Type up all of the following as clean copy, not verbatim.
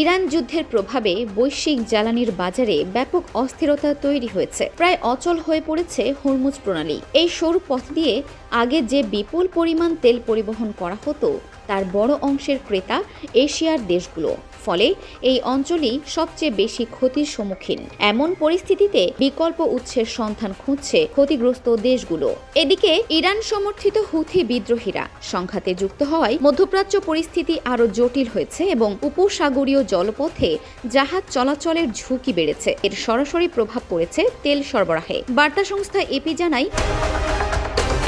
Iran যুদ্ধের প্রভাবে বৈশ্বিক জ্বালানির বাজারে ব্যাপক অস্থিরতা তৈরি হয়েছে। প্রায় অচল হয়ে পড়েছে হরমুজ প্রণালী। এই সরু পথ দিয়ে আগে যে বিপুল পরিমাণ তেল পরিবহন করা হতো তার বড় অংশের ক্রেতা এশিয়ার দেশগুলো। ফলে এই অঞ্চলই সবচেয়ে বেশি ক্ষতির সম্মুখীন। এমন পরিস্থিতিতে বিকল্প উৎসের সন্ধান খুঁজছে ক্ষতিগ্রস্ত দেশগুলো। এদিকে ইরান সমর্থিত হুথি বিদ্রোহীরা সংঘাতে যুক্ত হওয়ায় মধ্যপ্রাচ্য পরিস্থিতি আরও জটিল হয়েছে এবং উপসাগরীয় জলপথে জাহাজ চলাচলের ঝুঁকি বেড়েছে। এর সরাসরি প্রভাব পড়েছে তেল সরবরাহে। বার্তা সংস্থা এপি জানায়,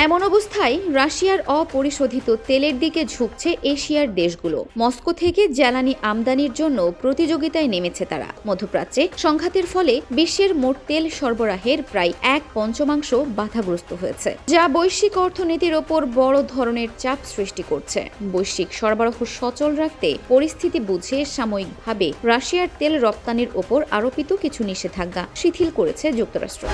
এমন অবস্থায় রাশিয়ার অপরিশোধিত তেলের দিকে ঝুঁকছে এশিয়ার দেশগুলো। মস্কো থেকে জ্বালানি আমদানির জন্য প্রতিযোগিতায় নেমেছে তারা। মধ্যপ্রাচ্যে সংঘাতের ফলে বিশ্বের মোট তেল সরবরাহের প্রায় 1/5 বাধাগ্রস্ত হয়েছে, যা বৈশ্বিক অর্থনীতির ওপর বড় ধরনের চাপ সৃষ্টি করছে। বৈশ্বিক সরবরাহ সচল রাখতে পরিস্থিতি বুঝে সাময়িকভাবে রাশিয়ার তেল রপ্তানির ওপর আরোপিত কিছু নিষেধাজ্ঞা শিথিল করেছে যুক্তরাষ্ট্র।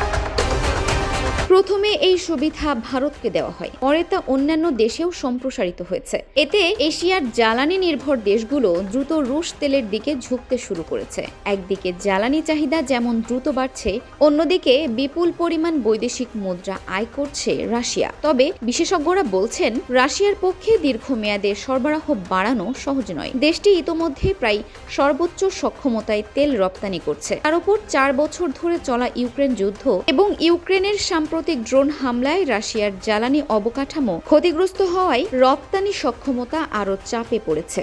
প্রথমে এই সুবিধা ভারতকে দেওয়া হয়, পরে তা অন্যান্য দেশেও সম্প্রসারিত হয়েছে। এতে এশিয়ার জ্বালানি নির্ভর দেশগুলো দ্রুত রুশ তেলের দিকে ঝুঁকতে শুরু করেছে। একদিকে জ্বালানি চাহিদা যেমন দ্রুত বাড়ছে, অন্যদিকে বিপুল পরিমাণ বৈদেশিক মুদ্রা আয় করছে রাশিয়া। তবে বিশেষজ্ঞরা বলছেন, রাশিয়ার পক্ষে দীর্ঘমেয়াদে সরবরাহ বাড়ানো সহজ নয়। দেশটি ইতোমধ্যে প্রায় সর্বোচ্চ সক্ষমতায় তেল রপ্তানি করছে। তার উপর 4 বছর ধরে চলা ইউক্রেন যুদ্ধ এবং ইউক্রেনের সাম্প্রতিক ড্রোন হামলায় রাশিয়ার জ্বালানি অবকাঠামো ক্ষতিগ্রস্ত হওয়ায় রপ্তানি সক্ষমতা আরও চাপে পড়েছে।